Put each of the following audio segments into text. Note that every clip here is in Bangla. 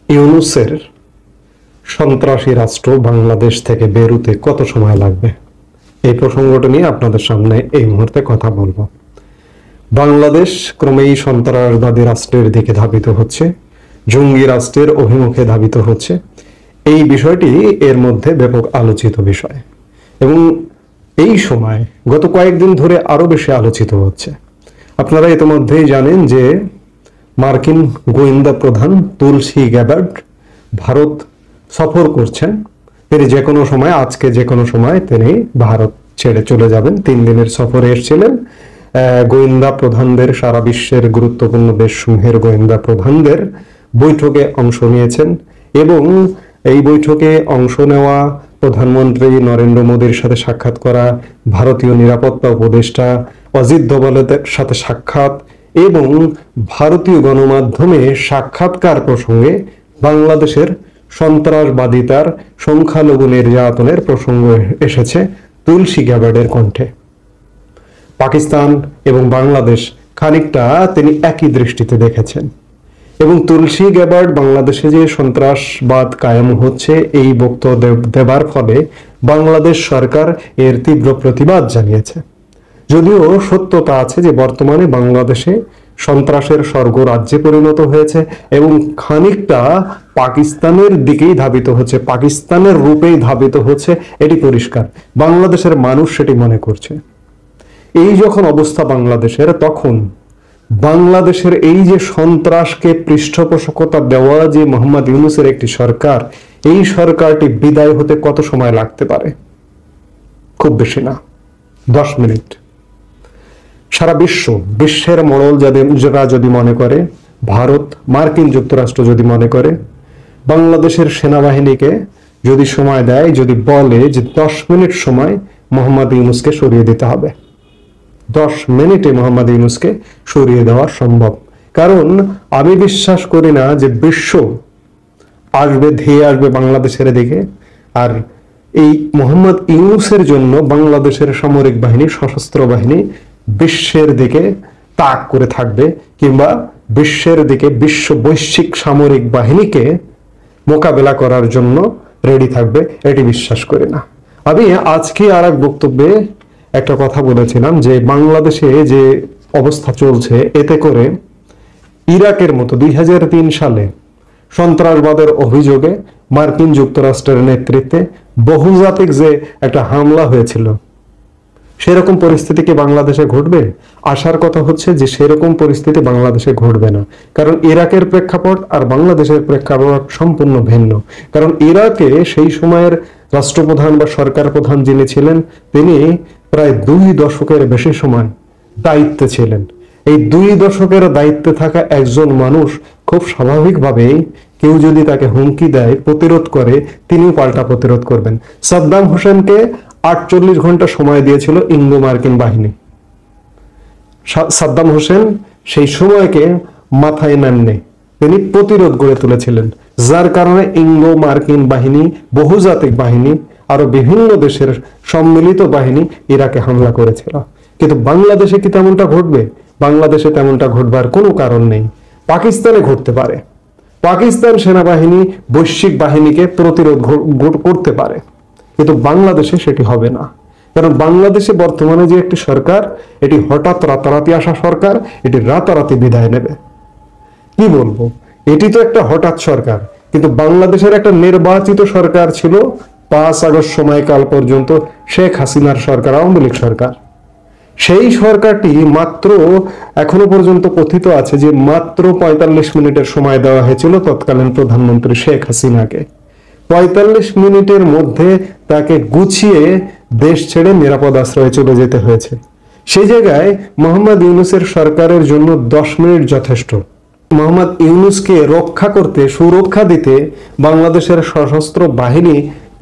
ইউনূসের সন্ত্রাসী রাষ্ট্র বাংলাদেশ থেকে বেরোতে কত সময় লাগবে, এই প্রসঙ্গটা নিয়ে আপনাদের সামনে এই মুহূর্তে কথা বলবো। বাংলাদেশ ক্রমেই সন্ত্রাসবাদী রাষ্ট্রের দিকে ধাবিত হচ্ছে, জঙ্গি রাষ্ট্রের অভিমুখে ধাবিত হচ্ছে। এই বিষয়টি এর মধ্যে ব্যাপক আলোচিত বিষয় এবং এই সময় গত কয়েকদিন ধরে আরো বেশি আলোচিত হচ্ছে। আপনারা ইতিমধ্যেই জানেন যে মার্কিন গোয়েন্দা প্রধান তুলসী গ্যাবার্ড ভারত সফর করছেন। তিনি যে কোনো সময়, আজকে যে কোনো সময় তিনি ভারত ছেড়ে চলে যাবেন। 3 দিনের সফরে এসেছিলেন। গোয়েন্দা প্রধানদের, সারা বিশ্বের গুরুত্বপূর্ণ দেশসমূহের গোয়েন্দা প্রধানদের বৈঠকে অংশ নিয়েছেন এবং এই বৈঠকে অংশ নেওয়া, প্রধানমন্ত্রী নরেন্দ্র মোদীর সাথে সাক্ষাৎ করা, ভারতীয় নিরাপত্তা উপদেষ্টা অজিত দোভালের সাথে সাক্ষাৎ এবং ভারতীয় গণমাধ্যমে সাক্ষাৎকার প্রসঙ্গে বাংলাদেশের সন্ত্রাসবাদিতার, সংখ্যালঘু নির্যাতনের প্রসঙ্গ এসেছে তুলসী গ্যাবার্ডের কণ্ঠে। পাকিস্তান এবং বাংলাদেশ খানিকটা তিনি একই দৃষ্টিতে দেখেছেন এবং তুলসী গ্যাবার্ড বাংলাদেশে যে সন্ত্রাসবাদ কায়েম হচ্ছে এই বক্তব্য দেবার ফলে বাংলাদেশ সরকার এর তীব্র প্রতিবাদ জানিয়েছে। যদিও সত্যতা আছে যে বর্তমানে বাংলাদেশে সন্ত্রাসের স্বর্গ রাজ্যে পরিণত হয়েছে এবং খানিকটা পাকিস্তানের দিকেই ধাবিত হচ্ছে, পাকিস্তানের রূপেই ধাবিত হচ্ছে, এটি পরিষ্কার। বাংলাদেশের মানুষ সেটি মনে করছে। এই যখন অবস্থা বাংলাদেশের, তখন বাংলাদেশের এই যে সন্ত্রাসকে পৃষ্ঠপোষকতা দেওয়া যে মোহাম্মদ ইউনূসের একটি সরকার, এই সরকারটি বিদায় হতে কত সময় লাগতে পারে? খুব বেশি না, 10 মিনিট। সারা বিশ্বের মোড়ল যারা যদি মনে করে, ভারত, মার্কিন যুক্তরাষ্ট্র যদি মনে করে, বাংলাদেশের সেনাবাহিনীকে যদি সময় দেয়, যদি বলে যে 10 মিনিট সময় মোহাম্মদ ইউনূসকে সরিয়ে দিতে হবে, 10 মিনিটে মোহাম্মদ ইউনূসকে সরিয়ে দেওয়া সম্ভব। কারণ আমি বিশ্বাস করি না যে বিশ্ব আসবে, ধেয়ে আসবে বাংলাদেশের দিকে আর এই মোহাম্মদ ইউনূসের জন্য বাংলাদেশের সামরিক বাহিনী, সশস্ত্র বাহিনী বিশ্বের দিকে তাক করে থাকবে কিংবা বিশ্বের দিকে, বিশ্ব বৈশ্বিক সামরিক বাহিনীকে মোকাবেলা করার জন্য রেডি থাকবে, এটি বিশ্বাস করি না। আমি আজকে আর এক বক্তব্যে একটা কথা বলেছিলাম যে বাংলাদেশে যে অবস্থা চলছে, এতে করে ইরাকের মতো 2003 সালে সন্ত্রাসবাদের অভিযোগে মার্কিন যুক্তরাষ্ট্রের নেতৃত্বে বহুজাতিক যে একটা হামলা হয়েছিল, সেরকম পরিস্থিতি কি বাংলাদেশে ঘটবে? আশার কথা হচ্ছে যে সেরকম পরিস্থিতি বাংলাদেশে ঘটবে না। কারণ ইরাকের প্রেক্ষাপট আর বাংলাদেশের প্রেক্ষাপট সম্পূর্ণ ভিন্ন। কারণ ইরাকে সেই সময়ের রাষ্ট্রপ্রধান বা সরকার প্রধান যিনি ছিলেন, তিনি প্রায় 2 দশকের বেশি সময় দায়িত্বে ছিলেন। এই 2 দশকের দায়িত্বে থাকা একজন মানুষ খুব স্বাভাবিকভাবেই কেউ যদি তাকে হুমকি দেয়, প্রতিরোধ করে, তিনিও পাল্টা প্রতিরোধ করবেন। সাদ্দাম হোসেনকে 48 ঘন্টা সময় দিয়েছিল ইন্দো মার্কিন বাহিনী। সাদ্দাম হোসেন সেই সময়কে মাথায় নেননি, তিনি প্রতিরোধ গড়ে তুলেছিলেন, যার কারণে ইন্দো মার্কিন বাহিনী, বহুজাতিক বাহিনী, আরো বিভিন্ন দেশের সম্মিলিত বাহিনী ইরাকে হামলা করেছিল। কিন্তু বাংলাদেশে কি তেমনটা ঘটবে? বাংলাদেশে তেমনটা ঘটবার কোনো কারণ নেই। পাকিস্তানে ঘটতে পারে, পাকিস্তান সেনাবাহিনী বৈশ্বিক বাহিনীকে প্রতিরোধ করতে পারে, কিন্তু বাংলাদেশে সেটি হবে না। কারণ বাংলাদেশে বর্তমানে যে একটি সরকার, এটি হঠাৎ রাতারাতি আসা সরকার, এটি রাতারাতি বিদায় নেবে। কি বলবো, এটি তো একটা হঠাৎ সরকার, কিন্তু বাংলাদেশের একটা নির্বাচিত সরকার ছিল 5 আগস্ট সময়কাল পর্যন্ত, শেখ হাসিনার সরকার, আওয়ামী লীগ সরকার। সেই সরকারটি মাত্র, এখনো পর্যন্ত কথিত আছে যে মাত্র 45 মিনিটের সময় দেওয়া হয়েছিল তৎকালীন প্রধানমন্ত্রী শেখ হাসিনাকে। 45 মিনিটের মধ্যে তাকে গুছিয়ে দেশ ছেড়ে নিরাপদ আশ্রয়ে চলে যেতে হয়েছে। সেই জায়গায় মোহাম্মদ ইউনূসের সরকারের জন্য 10 মিনিট যথেষ্ট। মোহাম্মদ ইউনূসকে রক্ষা করতে, সুরক্ষা দিতে বাংলাদেশের সশস্ত্র বাহিনী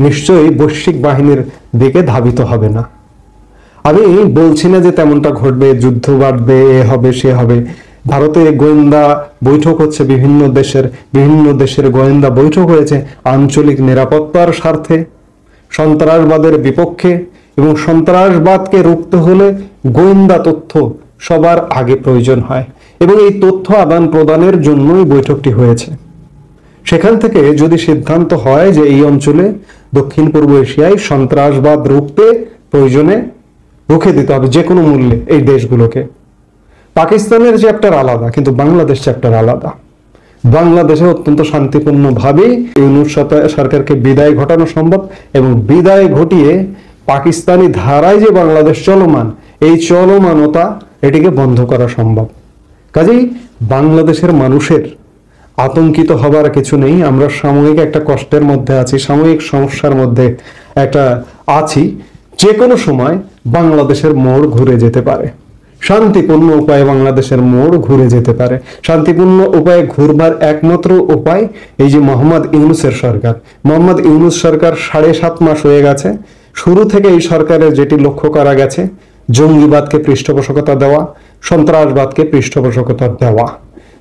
নিশ্চয়ই বৈশ্বিক বাহিনীর দিকে ধাবিত হবে না। আমি বলছি না যে তেমনটা ঘটবে, যুদ্ধ বাড়বে, এ হবে সে হবে। ভারতে গোয়েন্দা বৈঠক হচ্ছে, বিভিন্ন দেশের গোয়েন্দা বৈঠক হয়েছে আঞ্চলিক নিরাপত্তার স্বার্থে, সন্ত্রাসবাদের বিপক্ষে, এবং সন্ত্রাসবাদকে রুখতে হলে গোয়েন্দা তথ্য সবার আগে প্রয়োজন হয় এবং এই তথ্য আদান প্রদানের জন্যই বৈঠকটি হয়েছে। সেখান থেকে যদি সিদ্ধান্ত হয় যে এই অঞ্চলে দক্ষিণ পূর্ব এশিয়ায় সন্ত্রাসবাদ রুখতে প্রয়োজনে রুখে দিতে হবে যে কোনো মূল্যে এই দেশগুলোকে। পাকিস্তানের চ্যাপ্টার আলাদা, কিন্তু বাংলাদেশ চ্যাপ্টার আলাদা। বাংলাদেশে অত্যন্ত শান্তিপূর্ণভাবেই ইউনূস সরকারকে বিদায় ঘটানো সম্ভব, এবং বিদায় ঘটিয়ে পাকিস্তানি ধারায় যে বাংলাদেশ চলমান, এই চলমানতা এটিকে বন্ধ করা সম্ভব। কাজেই বাংলাদেশের মানুষের আতঙ্কিত হবার কিছু নেই। আমরা সাময়িক একটা কষ্টের মধ্যে আছি, সাময়িক সমস্যার মধ্যে একটা আছি। যে কোনো সময় বাংলাদেশের মোড় ঘুরে যেতে পারে, শান্তিপূর্ণ উপায়ে বাংলাদেশের মোড় ঘুরে যেতে পারে। শান্তিপূর্ণ উপায়ে ঘুরবার একমাত্র উপায় এই যে মোহাম্মদ ইউনূসের সরকার। মোহাম্মদ ইউনূস সরকার 7.5 মাস হয়ে গেছে। শুরু থেকে এই সরকারের যেটি লক্ষ্য করা গেছে, জঙ্গিবাদকে পৃষ্ঠপোষকতা দেওয়া, সন্ত্রাসবাদকে পৃষ্ঠপোষকতা দেওয়া।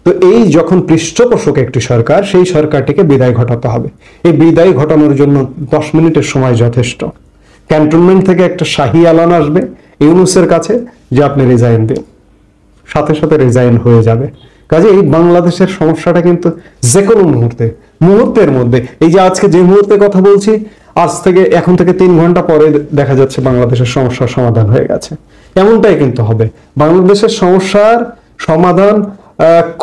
তো এই যখন পৃষ্ঠপোষক একটি সরকার, সেই সরকারটিকে বিদায় ঘটাতে হবে। এই বিদায় ঘটানোর জন্য 10 মিনিটের সময় যথেষ্ট। ক্যান্টনমেন্ট থেকে একটা শাহী আলান আসবে ইউনূসের কাছে যে আপনি রিজাইন দিন, সাথে সাথে রিজাইন হয়ে যাবে। কাজে এই বাংলাদেশের সমস্যাটা কিন্তু যে কোনো মুহূর্তের মধ্যে, এই যে আজকে যে মুহূর্তে কথা বলছি, এখন থেকে 3 ঘন্টা পরে দেখা যাচ্ছে বাংলাদেশের সমস্যার সমাধান হয়ে গেছে। এমনটাই কিন্তু হবে। বাংলাদেশের সমস্যার সমাধান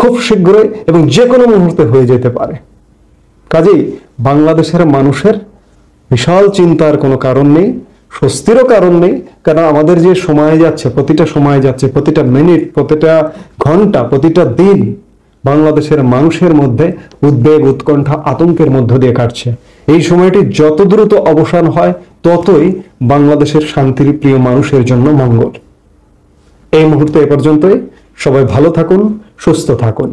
খুব শীঘ্রই এবং যে কোনো মুহূর্তে হয়ে যেতে পারে। কাজেই বাংলাদেশের মানুষের বিশাল চিন্তার কোনো কারণ নেই, স্বস্তিরও কারণ নেই। কারণ আমাদের যে সময় যাচ্ছে, প্রতিটা সময় যাচ্ছে, প্রতিটা মিনিট, প্রতিটা ঘন্টা, প্রতিটা দিন বাংলাদেশের মানুষের মধ্যে উদ্বেগ, উৎকণ্ঠা, আতঙ্কের মধ্য দিয়ে কাটছে। এই সময়টি যত দ্রুত অবসান হয়, ততই বাংলাদেশের শান্তির প্রিয় মানুষের জন্য মঙ্গল। এই মুহূর্তে এ পর্যন্তই। সবাই ভালো থাকুন, সুস্থ থাকুন।